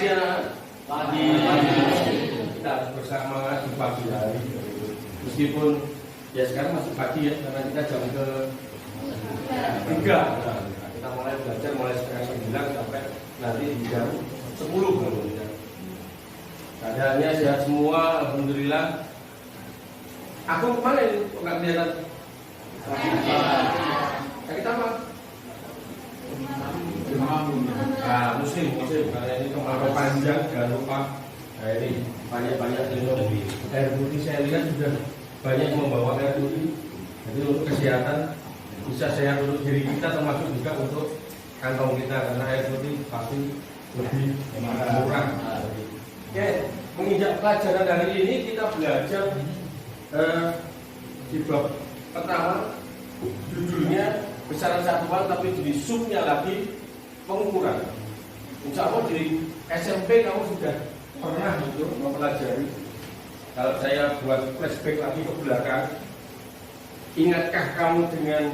pagi anak? Pagi. Kita harus bersama di pagi hari. Meskipun ya sekarang masih pagi ya, karena kita jam ke 3. Nah, kita mulai belajar mulai setengah 9 sampai nanti di jam 10 kemudian. Keadaannya sehat semua, alhamdulillah. Aku kemana ini? Enggak kelihatan. Sakit apa? Nah, muslim karena ini kemarau panjang, jangan lupa. Nah ini banyak minum air putih. Saya lihat sudah banyak yang membawa air putih. Jadi untuk kesehatan bisa sehat untuk diri kita, termasuk juga untuk kantong kita, karena air putih pasti lebih murah. Oke, menginjak pelajaran hari ini kita belajar di bab pertama, judulnya besaran satuan, tapi di subnya lagi pengukuran. Insya Allah di SMP kamu sudah pernah itu mempelajari. Kalau saya buat flashback lagi ke belakang, ingatkah kamu dengan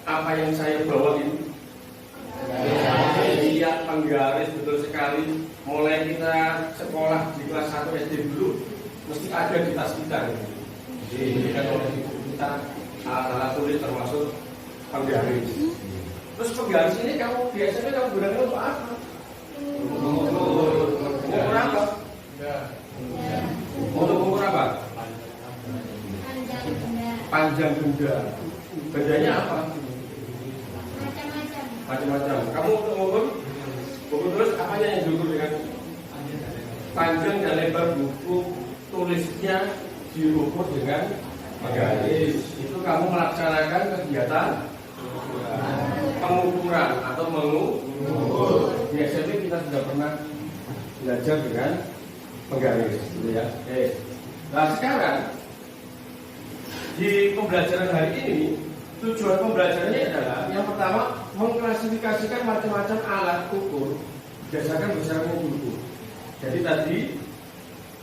apa yang saya bawa ini? Iya, penggaris betul sekali. Mulai kita sekolah di kelas 1 SD dulu, mesti ada di tas kita. Diberikan oleh ibu kita alat tulis termasuk penggaris. Terus penggaris ini kamu biasanya kamu gunakan untuk apa? Mengukur apa? Untuk mengukur apa? Panjang benda. Bendanya apa? Macam-macam. Kamu untuk mengukur terus apanya yang diukur dengan panjang dan lebar buku tulisnya diukur dengan penggaris. Itu kamu melaksanakan kegiatan pengukuran atau mengukur. Di SMP kita sudah pernah belajar dengan penggaris, gitu ya. Nah sekarang di pembelajaran hari ini, tujuan pembelajarannya adalah yang pertama mengklasifikasikan macam-macam alat ukur berdasarkan besaran yang diukur. Jadi tadi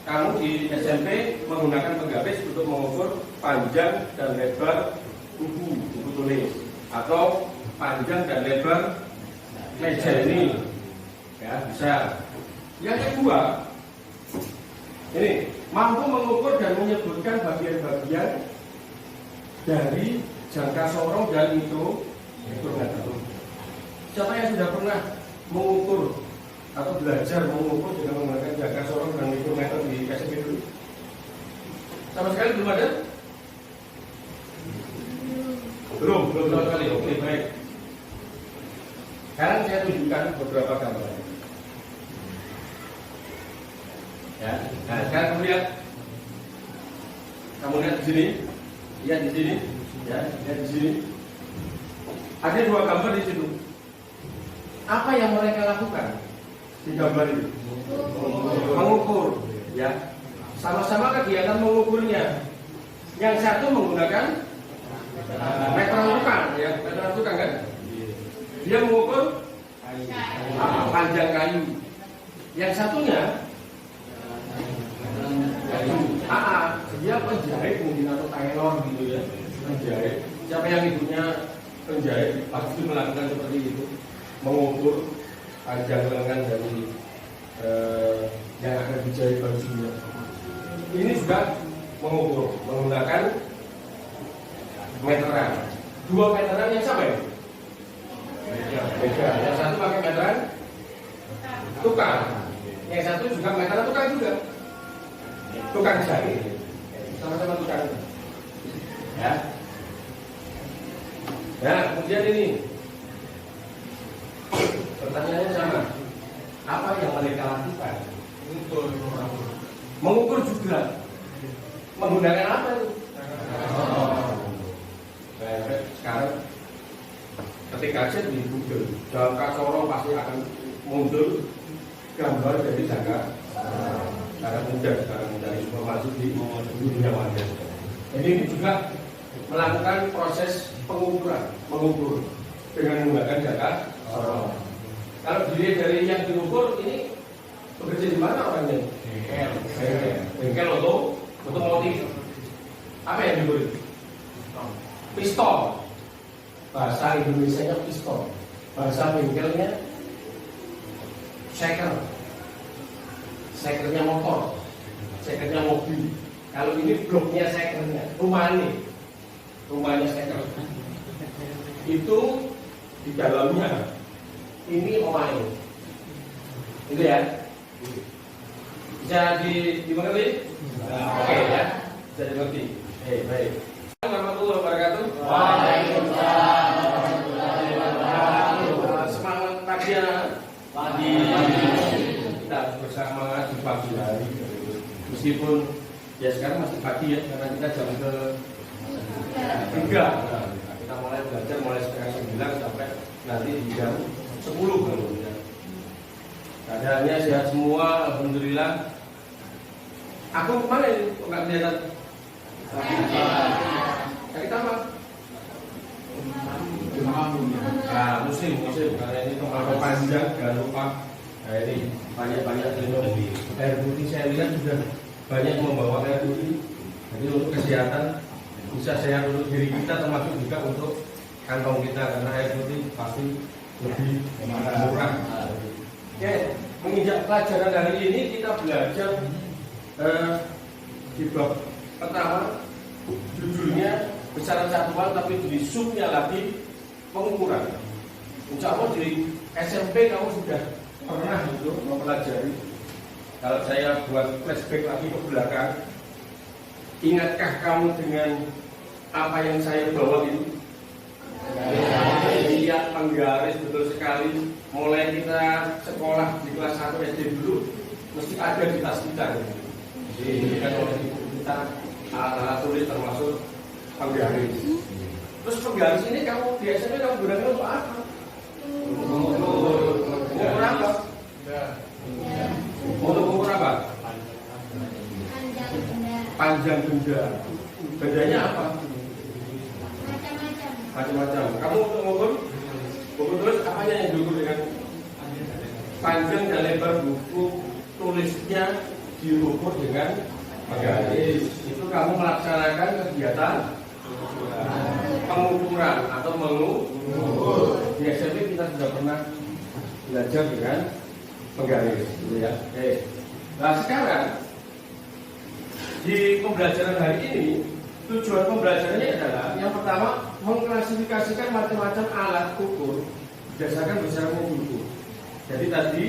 kamu di SMP menggunakan penggaris untuk mengukur panjang dan lebar buku tulis, atau panjang dan lebar meja ini, ya bisa. Yang kedua, ini mampu mengukur dan menyebutkan bagian-bagian dari jangka sorong dan mikrometer. Siapa yang sudah pernah mengukur atau belajar mengukur dengan menggunakan jangka sorong dan mikrometer di SMP dulu? Sama sekali belum ada? Belum sama sekali. Oke, baik. Sekarang saya tunjukkan beberapa gambar. Ya, nah sekarang kamu lihat di sini, lihat di sini, ya, lihat di sini. Ada dua gambar di situ. Apa yang mereka lakukan di gambar ini? Mengukur, ya. Sama-sama kegiatan mengukurnya. Yang satu menggunakan meteran tukang, ya, meteran tukang kan? Dia mengukur panjang kayu. Yang satunya dia penjahit mungkin atau tailor gitu ya, penjahit. Siapa yang ibunya penjahit pasti melakukan seperti itu, mengukur panjang lengan dari yang akan dijahit bajunya. Ini juga mengukur menggunakan meteran. Dua meteran yang sama ya? Beda. Yang satu pakai meteran tukang, yang satu juga meteran tukang juga. Tukang jahit, sama-sama tukang. Ya. Nah, kemudian ini pertanyaannya sama. Apa yang mereka lakukan? Mengukur juga. Menggunakan apa itu? Sekarang ketika cek di Google, jangka sorong pasti akan muncul gambar dari jangka. Sekarang mudah mencari informasi di dunia maya. Ini juga melakukan proses mengukur dengan menggunakan jangka sorong. Kalau dilihat dari yang diukur ini bekerja di mana orangnya? Bengkel otomotif. Apa yang diukur? Pistol. Bahasa Indonesianya pistol. Bahasa bengkelnya shaker. sekernya motor, sekernya mobil. Kalau ini bloknya sekernya, rumahnya seker. Itu di dalamnya ini omai. Itu ya. Bisa dimengerti? Oke ya, bisa dimengerti. Baik. Warahmatullahi wabarakatuh. Waalaikumsalam warahmatullahi wabarakatuh. Semangat pagi ya. Pagi. Kita bersama di pagi hari. Meskipun ya sekarang masih pagi ya, karena kita jam ke 3. Nah, kita mulai belajar mulai setengah 9 sampai nanti di jam 10 ya. Keadaannya sehat semua, alhamdulillah. Aku kemarin nggak kelihatan. Sakit apa? Nah, musim karena ini kemarau panjang, jangan lupa. Nah ini banyak minum air putih. Saya lihat sudah banyak membawa air putih. Jadi untuk kesehatan bisa sehat untuk diri kita, termasuk juga untuk kantong kita, karena air putih pasti lebih murah. Oke, menginjak pelajaran hari ini kita belajar di bab pertama, judulnya besaran satuan, tapi di subnya lagi pengukuran. Insya Allah di SMP kamu sudah pernah itu mempelajari. Kalau saya buat flashback lagi ke belakang, ingatkah kamu dengan apa yang saya bawa itu? Lihat penggaris betul sekali. Mulai kita sekolah di kelas 1 SD dulu mesti ada di tas kita. Diberikan oleh ibu kita alat-alat tulis termasuk penggaris. Terus penggaris ini kamu biasanya kamu gunakan untuk apa? Mengukur apa? Untuk mengukur apa? Panjang benda. Bendanya apa? Macam-macam. Kamu untuk mengukur? Buku tulis apanya yang diukur dengan panjang dan lebar buku tulisnya diukur dengan penggaris. Itu kamu melaksanakan kegiatan pengukuran atau mengukur. Di SMP kita sudah pernah belajar dengan penggaris, gitu ya. Nah sekarang di pembelajaran hari ini, tujuan pembelajarannya adalah yang pertama mengklasifikasikan macam-macam alat ukur berdasarkan besaran buku. Jadi tadi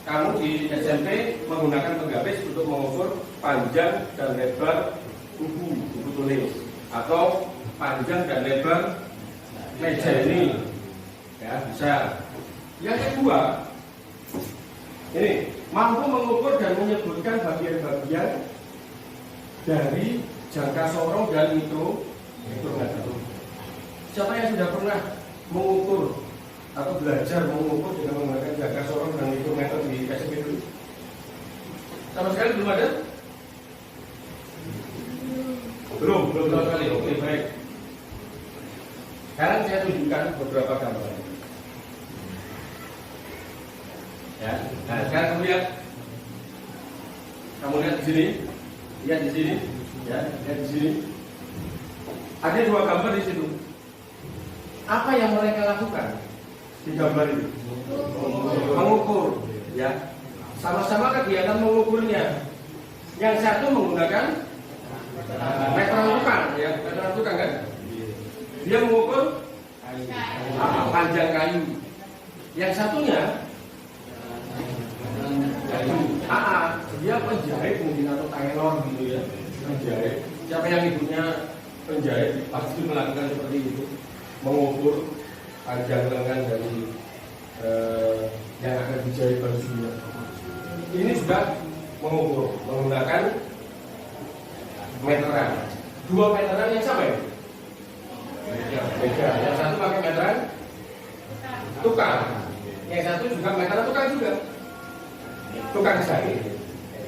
kamu di SMP menggunakan penggaris untuk mengukur panjang dan lebar buku tulis atau panjang dan lebar meja ini, ya bisa. Yang kedua, ini mampu mengukur dan menyebutkan bagian-bagian dari jangka sorong dan mikrometer. Siapa yang sudah pernah mengukur atau belajar mengukur dengan menggunakan jangka sorong dan mikrometer di SMP dulu? Sama sekali belum ada? Belum sama sekali. Oke, baik. Sekarang saya tunjukkan beberapa gambar. Ya, nah sekarang kamu lihat di sini, lihat di sini, ya, lihat di sini. Ada dua gambar di situ. Apa yang mereka lakukan di gambar ini? Mengukur, ya. Sama-sama kegiatan mengukurnya. Yang satu menggunakan meteran tukang, ya, meteran tukang kan? Dia mengukur panjang kayu. Yang satunya dia penjahit mungkin atau tailor gitu ya, penjahit. Siapa yang ibunya penjahit pasti melakukan seperti itu, mengukur panjang lengan dari yang akan dijahit bajunya. Ini sudah mengukur menggunakan meteran. Dua meteran yang sama ya? Beda. Yang satu pakai meteran tukang, yang satu juga meteran tukang juga. Tukang jahit,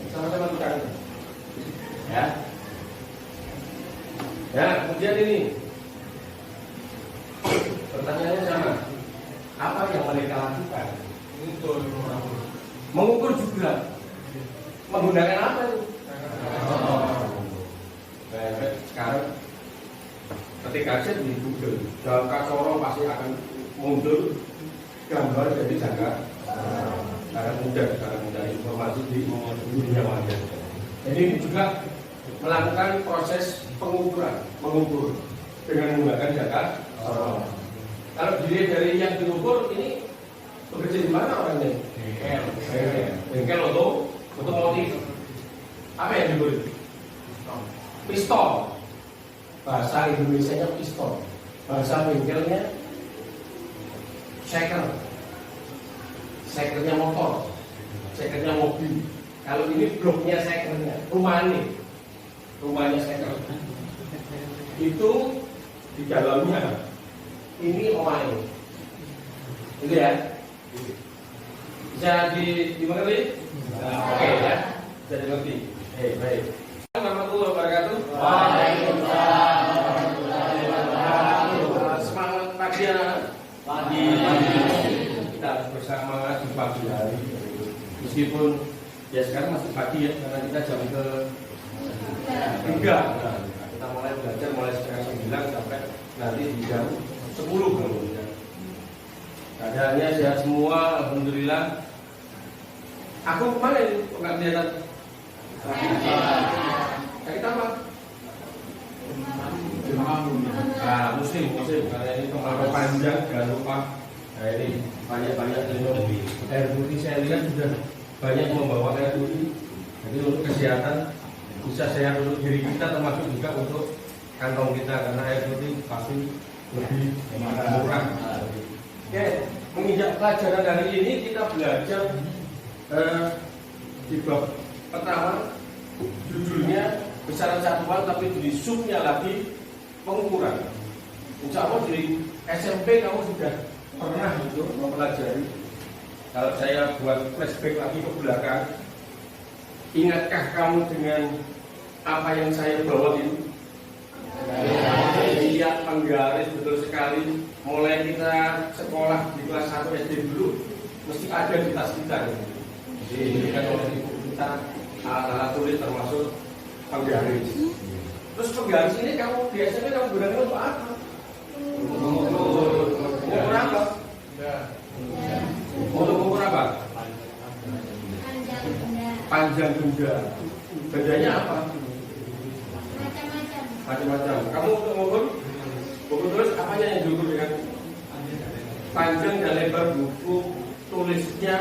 sama-sama tukang. Ya. Ya, kemudian ini pertanyaannya sama. Apa yang mereka lakukan? Mengukur juga. Menggunakan apa itu? Sekarang ketika saya di Google, jangka sorong pasti akan muncul gambar dari jangka. Sekarang mudah informasi di dunia maya. Jadi ini juga melakukan proses pengukuran, mengukur dengan menggunakan data sorong. Kalau dilihat dari yang diukur ini bekerja di mana orangnya? Bengkel otomotif. Apa yang diukur? Pistol. Bahasa Indonesianya pistol. Bahasa bengkelnya seker. Sekernya motor. Sekernya mobil. Kalau ini bloknya sekernya, rumahnya seker. Itu di dalamnya ini oil. Itu ya. Bisa dimengerti? Oke ya. Bisa dimengerti. Baik. Warahmatullahi wabarakatuh. Waalaikumsalam warahmatullahi wabarakatuh. Semangat pagi anak. Pagi. Kita harus bersama di pagi hari. Meskipun ya sekarang masih pagi ya, karena kita jam ke 3. Nah, kita mulai belajar mulai setengah 9 sampai nanti di jam 10 kemudian. Keadaannya sehat semua, alhamdulillah. Aku kemarin nggak kelihatan. Sakit apa? Nah, musim karena ini kemarau panjang, jangan lupa. Nah ini banyak minum air putih. Saya lihat sudah banyak membawa air putih. Jadi untuk kesehatan bisa sehat untuk diri kita, termasuk juga untuk kantong kita, karena air putih pasti lebih murah. Oke, menginjak pelajaran hari ini kita belajar di bab pertama, judulnya besaran satuan, tapi di subnya lagi pengukuran. Insya Allah di SMP kamu sudah pernah itu mempelajari. Kalau saya buat flashback lagi ke belakang, ingatkah kamu dengan apa yang saya bawa itu? Iya, penggaris betul sekali. Mulai kita sekolah di kelas 1 SD dulu, mesti ada di tas kita. Diberikan oleh ibu kita alat tulis termasuk penggaris. Terus penggaris ini kamu biasanya kamu gunakan untuk apa? Mengukur apa? Untuk mengukur apa? Panjang benda. Bendanya apa? Macam-macam. Kamu untuk mengukur? Buku tulis apanya yang diukur dengan panjang dan lebar buku tulisnya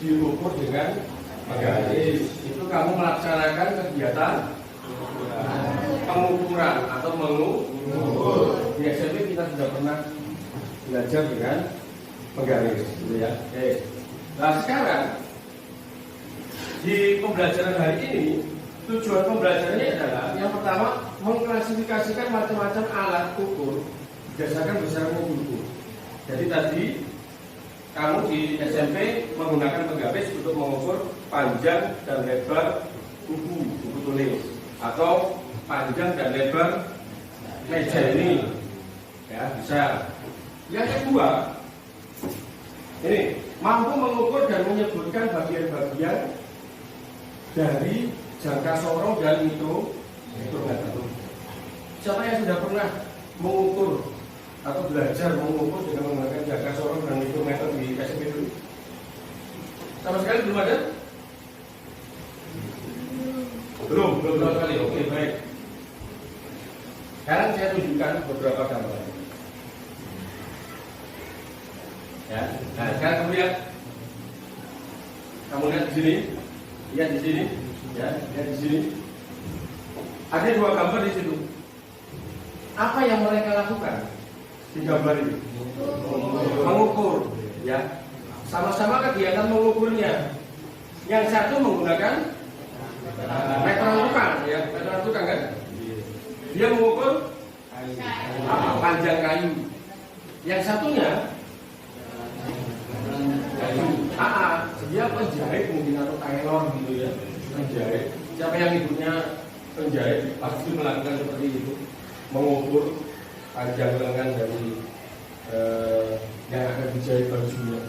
diukur dengan penggaris. Itu kamu melaksanakan kegiatan pengukuran atau mengukur. Di SMP kita sudah pernah belajar dengan penggaris, gitu ya. Oke. Nah sekarang di pembelajaran hari ini, tujuan pembelajarannya adalah yang pertama mengklasifikasikan macam-macam alat ukur berdasarkan besaran buku. Jadi tadi kamu di SMP menggunakan penggaris untuk mengukur panjang dan lebar buku tulis, atau panjang dan lebar meja ini, ya bisa. Yang kedua, ini mampu mengukur dan menyebutkan bagian-bagian dari jangka sorong dan mikrometer. Siapa yang sudah pernah mengukur atau belajar mengukur dengan menggunakan jangka sorong dan mikrometer di SMP dulu? Sama sekali belum ada? Belum sekali. Oke, baik. Sekarang saya tunjukkan beberapa gambar. Ya, nah sekarang kamu lihat di sini, lihat di sini, ya, lihat di sini. Ada dua gambar di situ. Apa yang mereka lakukan di gambar ini? Mengukur, ya. Sama-sama kegiatan mengukurnya. Yang satu menggunakan meteran tukang, ya, meteran tukang kan? Dia mengukur panjang kayu. Yang satunya dia penjahit mungkin atau tailor gitu ya, penjahit. Siapa yang ibunya penjahit pasti melakukan seperti itu, mengukur panjang lengan dari yang akan dijahit bajunya.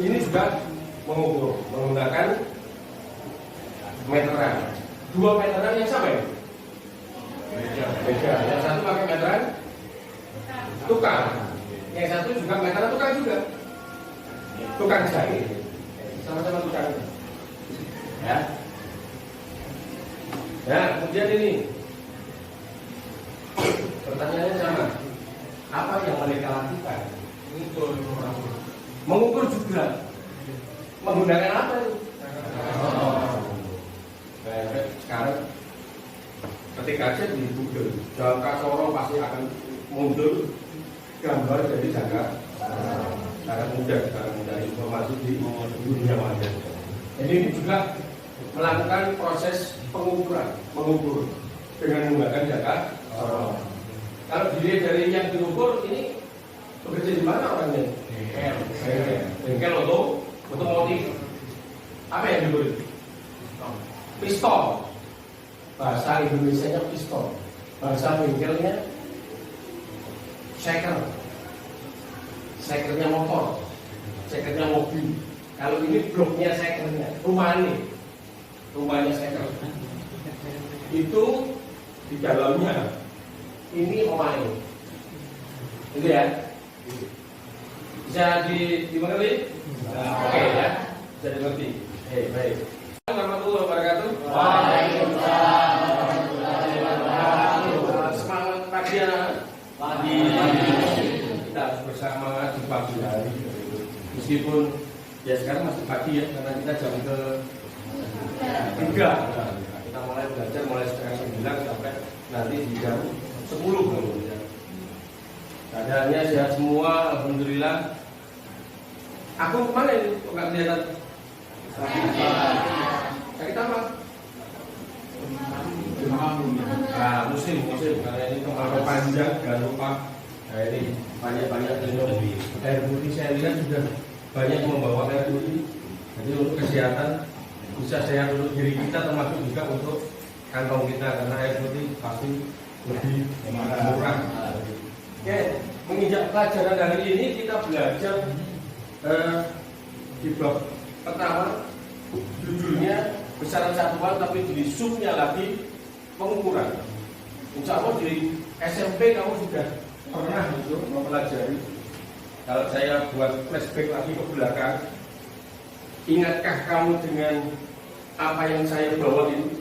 Ini juga mengukur menggunakan meteran. Dua meteran yang sama ya? Beda. Yang satu pakai meteran tukang, yang satu juga meteran tukang juga. Tukang jahit, sama-sama tukang. Ya. Nah, kemudian ini pertanyaannya sama. Apa yang mereka lakukan? Mengukur juga. Menggunakan apa itu? Sekarang ketika cek di Google, jangka sorong pasti akan muncul gambar dari jangka sangat mudah informasi di dunia maya. Ini juga melakukan proses mengukur dengan menggunakan jangka sorong. Kalau dilihat dari yang diukur ini bekerja di mana orangnya? Bengkel otomotif. Apa yang diukur? Pistol. Bahasa Indonesianya pistol. Bahasa bengkelnya seker. Sekernya motor. Sekernya mobil. Kalau ini bloknya sekernya, rumahnya seker. Itu di dalamnya ini omai. Itu ya. Bisa dimengerti? Oke ya. Bisa dimengerti. Baik. Warahmatullahi wabarakatuh. Waalaikumsalam warahmatullahi wabarakatuh. Semangat pagi ya. Pagi. Kita harus bersama di pagi hari. Meskipun ya sekarang masih pagi ya, karena kita jam ke 3. Kita mulai belajar mulai setengah 9 sampai nanti di jam 10 ya. Keadaannya sehat semua, alhamdulillah. Aku kemana ini? Kok nggak kelihatan? Sakit apa? Musim karena ini kemarau panjang, jangan lupa. Nah ini banyak minum air putih. Saya lihat sudah banyak membawa air putih. Jadi untuk kesehatan bisa sehat untuk diri kita, termasuk juga untuk kantong kita, karena air putih pasti lebih murah. Oke, menginjak pelajaran hari ini kita belajar di bab pertama, judulnya besaran satuan, tapi di subnya lagi pengukuran. Insya Allah di SMP kamu sudah pernah itu mempelajari. Kalau saya buat flashback lagi ke belakang, ingatkah kamu dengan apa yang saya bawa ini?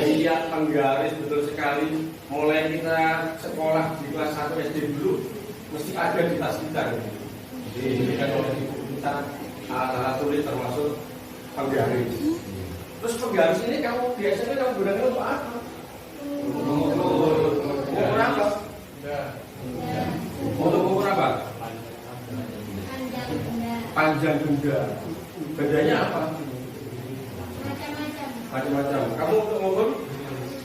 Iya, penggaris betul sekali. Mulai kita sekolah di kelas 1 SD dulu, mesti ada di tas kita. Diberikan oleh ibu kita alat tulis termasuk penggaris. Terus penggaris ini biasanya kamu gunakan untuk apa? Mengukur apa? Untuk mengukur apa? Panjang benda. Bendanya apa? Macam-macam. Kamu untuk mengukur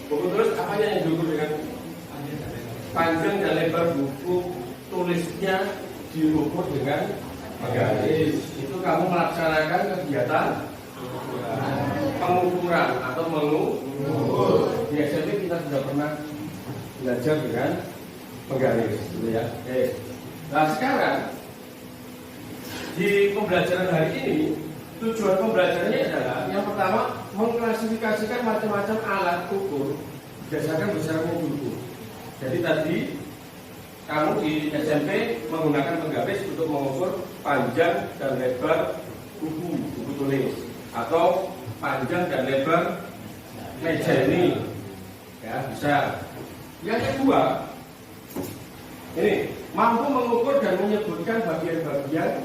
terus apanya yang diukur dengan panjang dan lebar buku tulisnya diukur dengan penggaris. Itu kamu melaksanakan kegiatan pengukuran atau mengukur. Di SMP kita sudah pernah belajar dengan penggaris, gitu ya. Nah sekarang di pembelajaran hari ini, tujuan pembelajarannya adalah yang pertama mengklasifikasikan macam-macam alat ukur berdasarkan besaran buku. Jadi tadi kamu di SMP menggunakan penggaris untuk mengukur panjang dan lebar buku tulis atau panjang dan lebar meja ini, ya bisa. Yang kedua, ini mampu mengukur dan menyebutkan bagian-bagian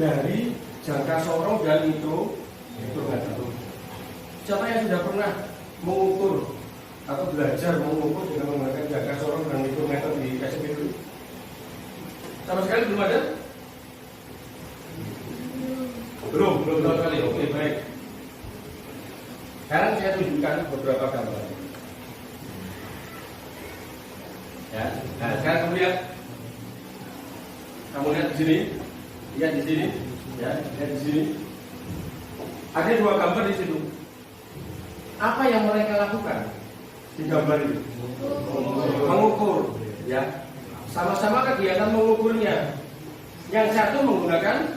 dari jangka sorong dan hitungan. Siapa yang sudah pernah mengukur atau belajar mengukur dengan menggunakan jangka sorong dan hitungan di SMP dulu? Sama sekali belum ada? Belum sekali. Oke, baik. Sekarang saya tunjukkan beberapa gambar. Ya, nah sekarang kamu lihat di sini, lihat di sini, ya, lihat di sini. Ada dua gambar di situ. Apa yang mereka lakukan di gambar ini? Mengukur, ya. Sama-sama kegiatan mengukurnya. Yang satu menggunakan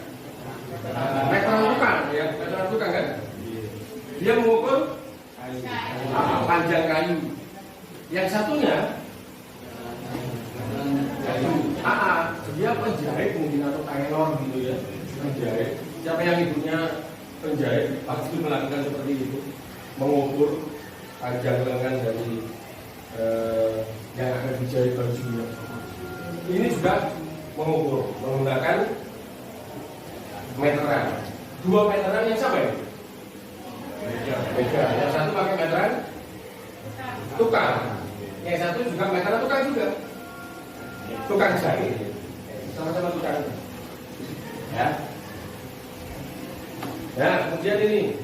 meteran tukang, ya, meteran tukang kan? Dia mengukur panjang kayu. Yang satunya dia penjahit mungkin atau tailor gitu ya. menjahit. Siapa yang ibunya penjahit pasti melakukan seperti itu, mengukur panjang lengan dari yang akan dijahit bajunya. Ini juga mengukur menggunakan meteran. Dua meteran yang sama ya? Beda. Yang satu pakai meteran tukang, yang satu juga meteran tukang juga. Tukang jahit, sama-sama tukang. Ya. Nah, kemudian ini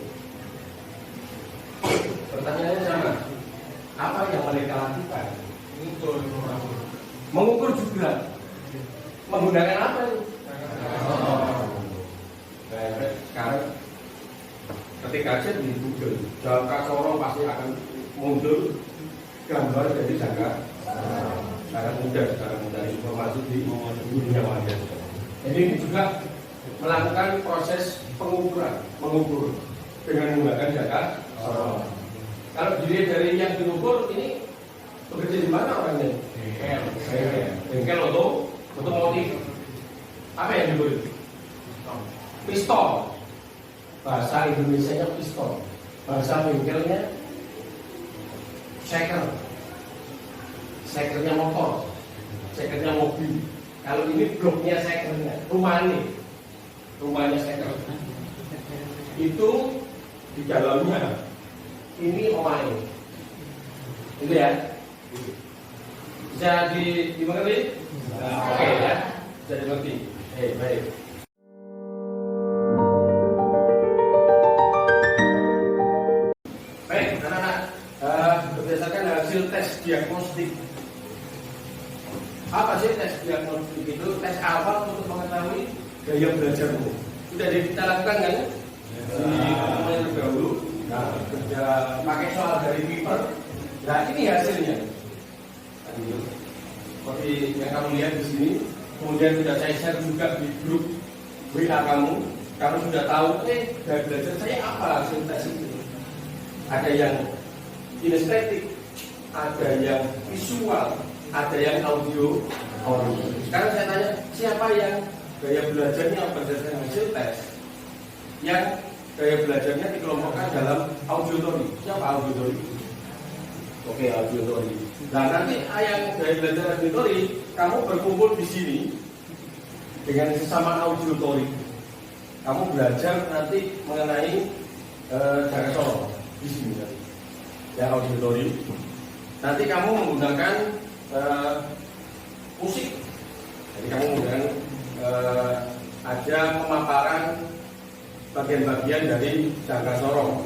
pertanyaannya sama. Apa yang mereka lakukan? Mengukur juga. Menggunakan apa itu? Nah, sekarang ketika aja di Google, Jangka Sorong pasti akan muncul gambar dari jangka. Sekarang mudah informasi di dunia maya. Ini juga melakukan proses pengukuran, mengukur dengan menggunakan jangka Sorong. Kalau dilihat dari yang diukur ini bekerja di mana orangnya? Bengkel otomotif. Apa yang diukur? Pistol. Bahasa Indonesianya pistol. Bahasa bengkelnya seker. Sekernya motor. Sekernya mobil. Kalau ini bloknya sekernya, rumahnya seker. Itu di dalamnya ini omai. Itu ya. Bisa dimengerti? Oke ya. Bisa dimengerti. Baik. Baik, anak-anak, berdasarkan hasil tes diagnostik. Apa sih tes diagnostik itu? Tes awal untuk mengetahui gaya belajarmu. Sudah kita lakukan kan? Di mulai terdahulu. Nah, kerja pakai soal dari paper. Nah, ini hasilnya. Seperti yang kamu lihat di sini. Kemudian sudah saya share juga di grup WA kamu. Kamu sudah tahu, gaya belajar saya apa hasil tes itu. Ada yang kinestetik, ada yang visual, ada yang audio. Sekarang saya tanya, siapa yang gaya belajarnya berdasarkan hasil tes? Yang gaya belajarnya dikelompokkan dalam auditory. Siapa auditory? Oke, auditory. Nah, nanti yang gaya belajar auditory, kamu berkumpul di sini dengan sesama auditory. Kamu belajar nanti mengenai Jangka Sorong di sini nanti. Ya, auditory. Nanti kamu menggunakan musik. Jadi kamu menggunakan ada pemaparan bagian-bagian dari Jangka Sorong.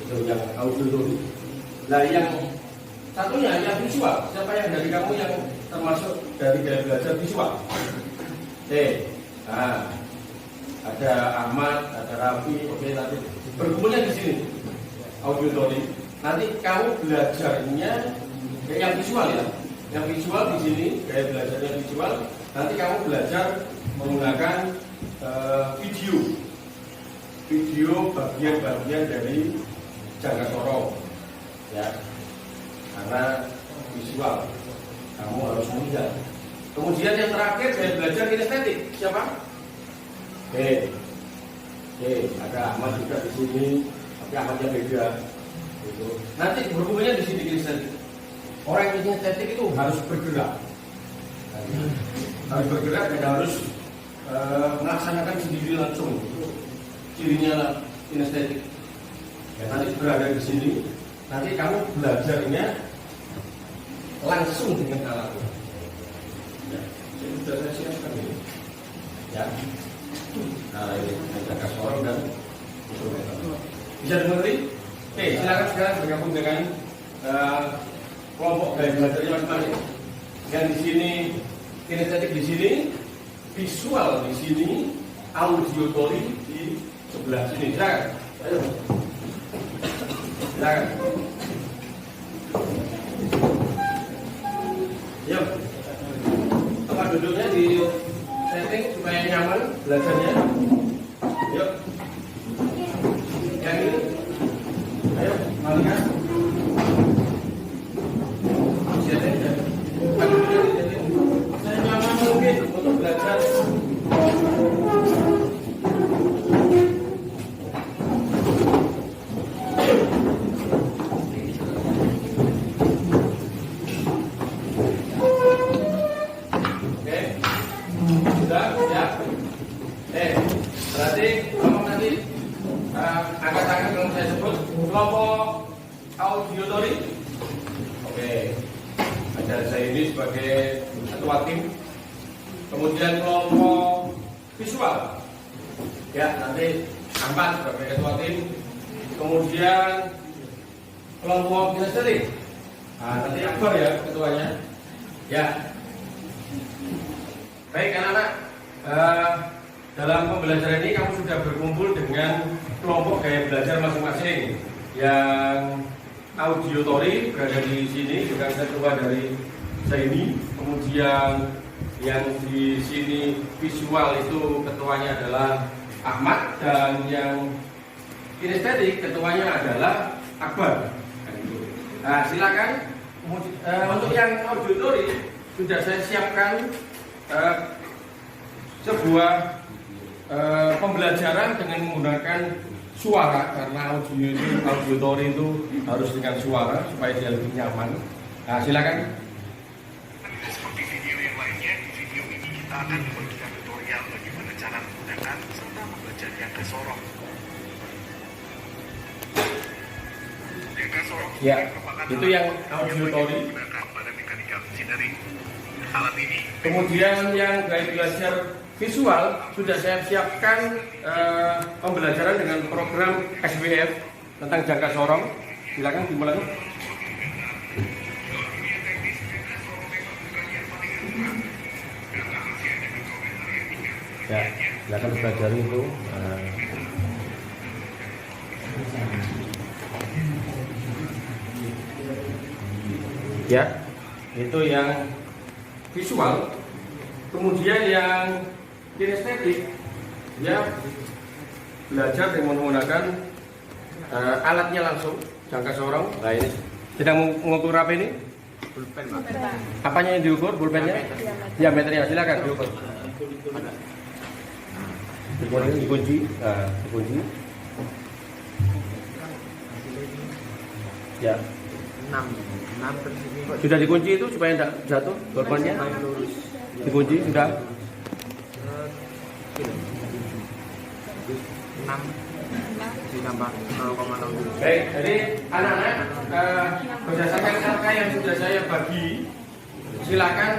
Itu yang auditory. Nah, yang satunya yang visual. Siapa yang dari kamu yang termasuk dari gaya belajar visual? Nah, ada Ahmad, ada Rafi. Oke, nanti berkumpulnya di sini. Auditory. Nanti kamu belajarnya yang visual ya. Yang visual di sini, gaya belajarnya visual. Nanti kamu belajar menggunakan video bagian-bagian dari Jangka Sorong. Ya, karena visual kamu harus melihat. Kemudian yang terakhir saya belajar kinestetik. Siapa? Ada Ahmad juga di sini, tapi Ahmadnya beda. Gitu. Nanti berhubungnya di sini kinestetik. Orang yang kinestetik itu harus bergerak, dan harus melaksanakan sendiri langsung. Itu cirinya kinestetik. Ya, nanti berada di sini. Nanti kamu belajarnya langsung dengan alatnya. Ya, jadi sudah saya siapkan ini. Ya, nah ini Jangka Sorong dan instrumental. Bisa dimengerti? Oke, silakan sekarang bergabung dengan kelompok gaya belajarnya masing-masing. Yang di sini kinestetik di sini, visual di sini, auditory di sebelah sini. Silakan. Ayo. Silakan. Yuk. Tempat duduknya di setting supaya nyaman belajarnya. Yuk. Yang ini. Ayo, Malika. Setting ya. Tempat duduknya di setting. Saya nyaman mungkin untuk belajar. Berarti kelompok tadi angkat-angkat yang saya sebut kelompok auditory. Oke, ada saya ini sebagai ketua tim. Kemudian kelompok visual, ya nanti Ahmad sebagai ketua tim. Kemudian kelompok kinestetik, nanti Akbar ya ketuanya. Ya, baik anak-anak. Dalam pembelajaran ini kamu sudah berkumpul dengan kelompok gaya belajar masing-masing. Yang auditory berada di sini dengan ketua dari Zaini. Kemudian yang di sini visual itu ketuanya adalah Ahmad, dan yang kinestetik ketuanya adalah Akbar. Nah, silakan. Untuk yang auditory sudah saya siapkan sebuah pembelajaran dengan menggunakan suara, karena auditory itu harus dengan suara supaya dia lebih nyaman. Nah, silakan. Seperti video yang lainnya, di video ini kita akan membagikan tutorial bagaimana cara menggunakan serta mempelajari angka sorong. Angka sorong Ya, merupakan itu yang alat auditory. yang digunakan pada mekanika engineering. Alat ini Kemudian yang gaya belajar visual sudah saya siapkan pembelajaran dengan program SWF tentang jangka sorong. Silakan dimulai. Ya, silakan belajar itu. Ya, itu yang visual. Kemudian yang kinestetik, ya belajar dengan menggunakan alatnya langsung, jangka sorong. Nah, ini sedang mengukur apa ini? Pulpen, Pak. Apanya yang diukur? Pulpennya? Diameternya. Silakan diukur. Dikunci, dikunci. Ya. 6 persegi. Sudah dikunci itu supaya tidak jatuh pulpennya? Dikunci sudah. 6 ditambah 0,6. Baik, jadi anak-anak berdasarkan LK yang sudah saya bagi, silakan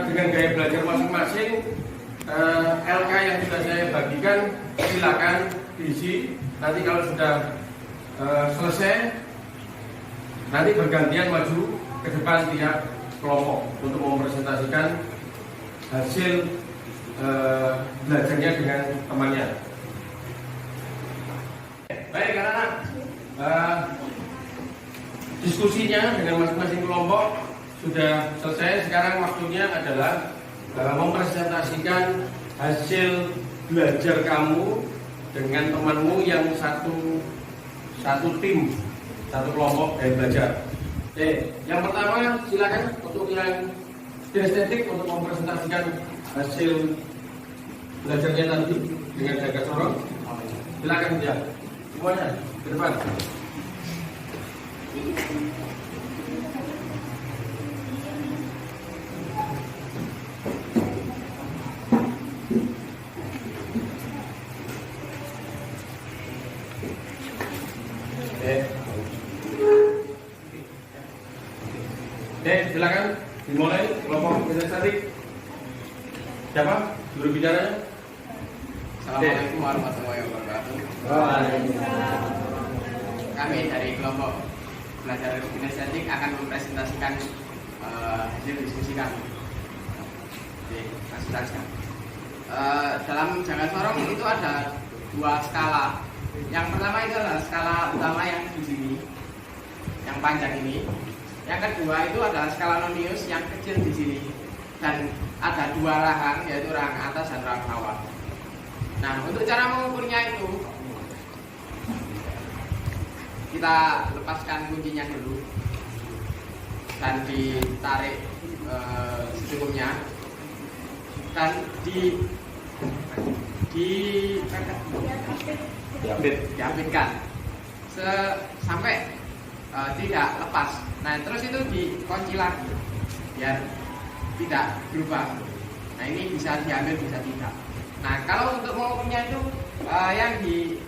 dengan gaya belajar masing-masing. LK yang sudah saya bagikan silakan diisi. Nanti kalau sudah selesai, nanti bergantian maju ke depan tiap kelompok untuk mempresentasikan hasil belajarnya dengan temannya. Baik anak-anak, diskusinya dengan masing-masing kelompok sudah selesai. Sekarang waktunya adalah mempresentasikan hasil belajar kamu dengan temanmu yang satu tim, satu kelompok dari belajar. Oke, yang pertama silakan untuk yang kinestetik untuk mempresentasikan hasil belajarnya nanti dengan jangka sorong. Silakan ya, semuanya ke depan. Oke, silakan dimulai kelompok kinestetik. Siapa juru bicaranya? Assalamualaikum warahmatullahi wabarakatuh. Kami dari kelompok belajar kinestetik akan mempresentasikan hasil diskusi kami. Oke, masih saja. Dalam jangka sorong itu ada dua skala. Yang pertama itu adalah skala utama yang di sini, yang panjang ini. Yang kedua itu adalah skala nonius yang kecil di sini. Dan ada dua rahang, yaitu rahang atas dan rahang bawah. Nah, untuk cara mengukurnya itu kita lepaskan kuncinya dulu dan ditarik secukupnya dan diapitkan sampai tidak lepas. Nah, terus itu dikunci lagi biar tidak berubah. Nah, ini bisa diambil, bisa tidak. Nah, kalau untuk mengukurnya itu yang di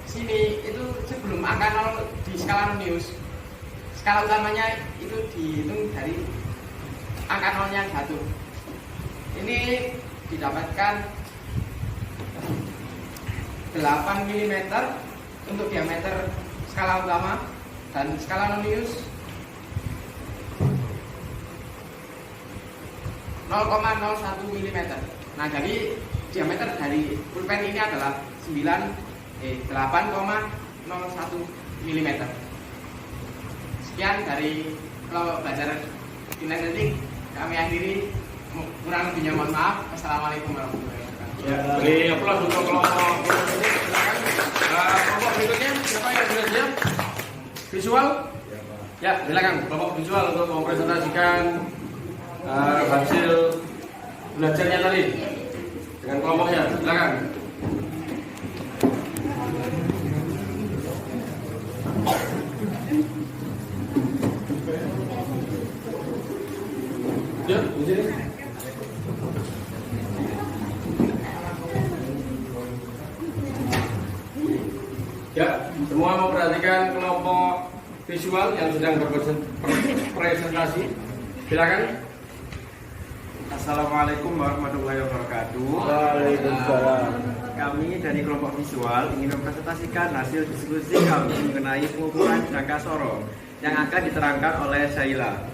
sini itu sebelum angka 0 di skala Nonius, skala utamanya itu dihitung dari angka 0-nya jatuh. Ini didapatkan 8 mm untuk diameter skala utama dan skala Nonius 0,01 mm. Nah, jadi diameter dari pulpen ini adalah 8,01 mm. Sekian dari kelompok belajar kinesetik. Kami akhiri, kurang lebihnya mohon maaf. Assalamualaikum warahmatullahi wabarakatuh. Ya, beri aplaus untuk kelompok kinesetik. Silakan. Kelompok berikutnya siapa yang sudah siap? Visual? Ya, silakan kelompok visual untuk mempresentasikan hasil belajarnya tadi dengan kelompoknya. Silakan. Ya, di sini. Ya, semua memperhatikan kelompok visual yang sedang berpresentasi. Silakan. Assalamualaikum warahmatullahi wabarakatuh. Waalaikumsalam. Kami dari kelompok visual ingin mempresentasikan hasil diskusi kami mengenai pengukuran jangka sorong yang akan diterangkan oleh Syaila.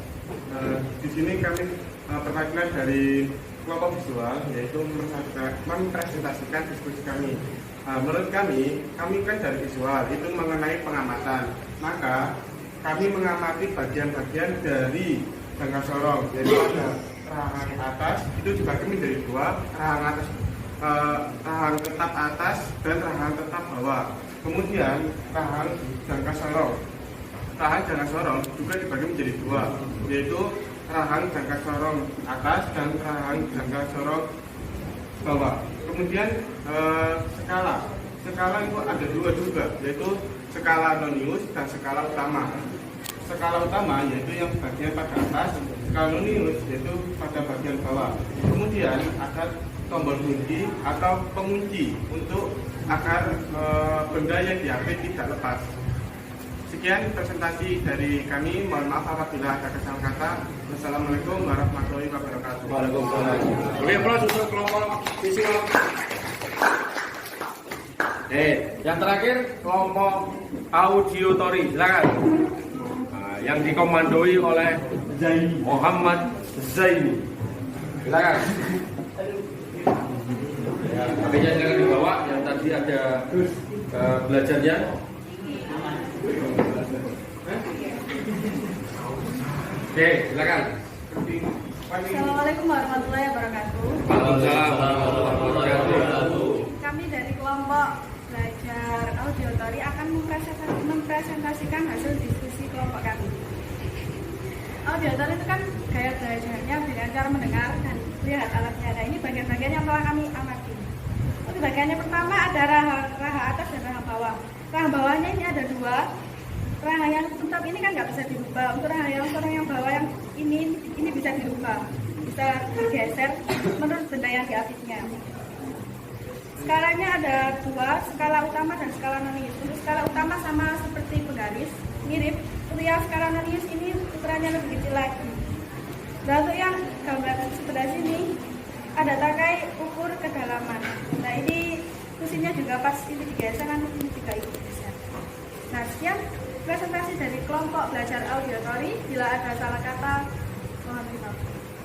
Di sini kami perwakilan dari kelompok visual, yaitu mempresentasikan diskusi kami. Menurut kami kan dari visual itu mengenai pengamatan. Maka kami mengamati bagian-bagian dari jangka sorong, yaitu ada rahang atas, itu dibagi menjadi dua, rahang atas, rahang tetap atas dan rahang tetap bawah. Kemudian rahang jangka sorong juga dibagi menjadi dua, yaitu rahang jangka sorong atas dan rahang jangka sorong bawah. Kemudian skala itu ada dua juga, yaitu skala Nonius dan skala utama. Skala utama yaitu yang bagian pada atas, skala Nonius yaitu pada bagian bawah. Kemudian ada tombol kunci atau pengunci untuk agar benda yang diambil tidak lepas. Sekian presentasi dari kami. Mohon maaf apabila ada kesalahan kata. Wassalamualaikum warahmatullahi wabarakatuh. Waalaikumsalam. Beri aplaus untuk kelompok visual. Yang terakhir kelompok audiotori. Silakan. Yang dikomandoi oleh Muhammad Zaini. Silakan. Ya, HP-nya jangan dibawa. Yang tadi ada belajarnya. Oke, silakan. Assalamualaikum warahmatullahi wabarakatuh. Waalaikumsalam warahmatullahi wabarakatuh. Kami dari kelompok belajar audiotori akan mempresentasikan hasil diskusi kelompok kami. Audiotori itu kan gaya belajarnya dengan cara mendengar dan lihat alatnya. Nah, ini bagian-bagian yang telah kami amati. Untuk bagiannya pertama ada rahang atas dan rahang bawah. Rahang bawahnya ini ada dua. Rahang yang tetap ini kan nggak bisa dirubah. Untuk rahang yang bawah yang ini bisa dirubah, bisa digeser menurut benda yang diapitnya. Skalanya ada dua, skala utama dan skala Nonius. Untuk skala utama sama seperti penggaris, mirip. Untuk yang skala Nonius ini ukurannya lebih kecil lagi. Dan untuk yang gambar sebelah sini ada takai ukur kedalaman. Nah, ini fungsinya juga pas ini digeser kan ini juga ikut geser. Nah, sekian presentasi dari kelompok belajar audiotori. Bila ada salah kata, mohon maaf.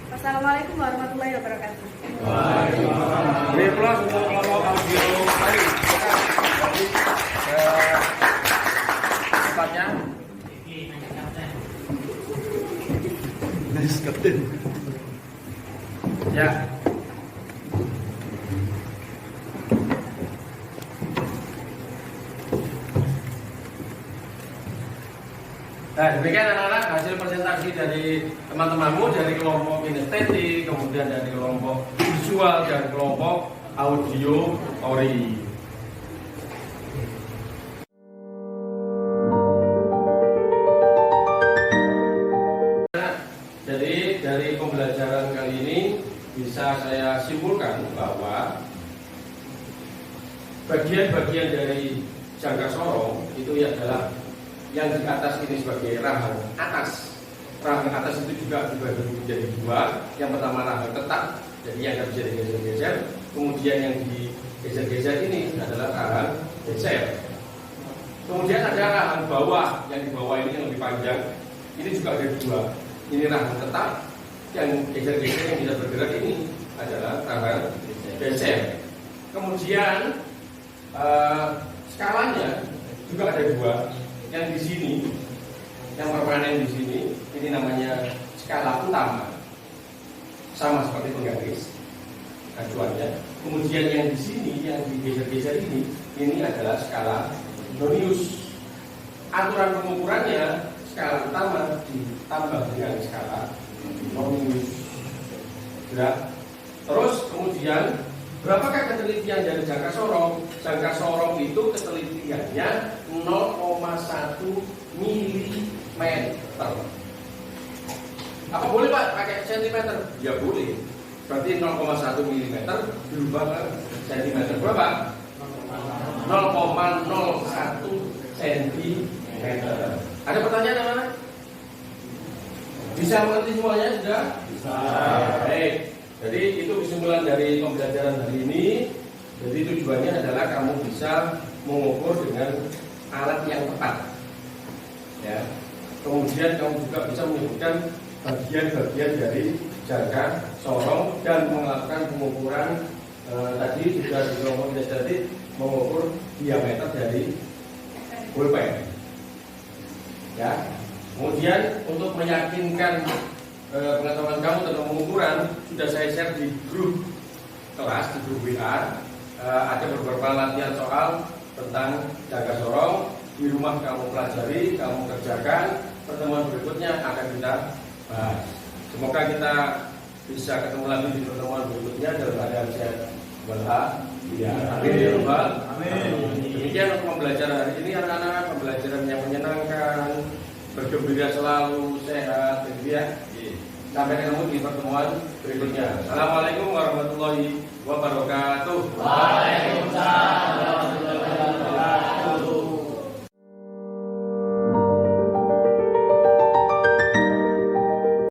Wassalamualaikum warahmatullahi wabarakatuh. Waalaikumsalam. Beri aplaus untuk kelompok audiotori. Tempatnya. Ya. Nah, demikian anak-anak hasil presentasi dari teman-temanmu dari kelompok kinestetik, kemudian dari kelompok visual dan kelompok audiotori. Jadi dari pembelajaran kali ini bisa saya simpulkan bahwa bagian-bagian dari jangka sorong itu adalah yang di atas ini sebagai rahang atas. Rahang atas itu juga dibagi menjadi dua. Yang pertama rahang tetap, jadi yang tidak bisa digeser-geser. Kemudian yang digeser-geser ini adalah rahang geser. Kemudian ada rahang bawah, yang di bawah ini yang lebih panjang. Ini juga ada dua. Ini rahang tetap, yang geser-geser yang tidak bergerak ini adalah rahang geser. Kemudian skalanya juga ada dua. Yang di sini, yang permanen di sini, ini namanya skala utama, sama seperti penggaris acuannya. Kemudian yang di sini, yang digeser-geser ini adalah skala Nonius. Aturan pengukurannya skala utama ditambah dengan skala Nonius. Ya. Terus kemudian berapakah ketelitian dari jangka sorong? Jangka sorong itu ketelitiannya 0,1 mm. Apa boleh Pak pakai sentimeter? Ya boleh. Berarti 0,1 mm berubah ke sentimeter. Berapa? 0,01 cm. Ada pertanyaan apa? Bisa mengerti semuanya sudah? Bisa. Baik. Jadi itu kesimpulan dari pembelajaran hari ini. Jadi tujuannya adalah kamu bisa mengukur dengan alat yang tepat. Ya. Kemudian kamu juga bisa menyebutkan bagian-bagian dari jangka sorong dan melakukan pengukuran tadi juga di kelompok tadi mengukur diameter dari pulpen. Ya. Kemudian untuk meyakinkan pengetahuan kamu tentang pengukuran sudah saya share di grup kelas, di grup WA. Ada beberapa latihan soal tentang jangka sorong. Di rumah kamu pelajari, kamu kerjakan. Pertemuan berikutnya akan kita bahas. Semoga kita bisa ketemu lagi di pertemuan berikutnya dalam keadaan sehat walafiat. Ya, amin ya rabbal alamin. Demikian untuk pembelajaran hari ini anak-anak, pembelajaran yang menyenangkan, bergembira selalu, sehat, ya. Sampai ketemu di pertemuan berikutnya. Assalamualaikum warahmatullahi wabarakatuh. Waalaikumsalam.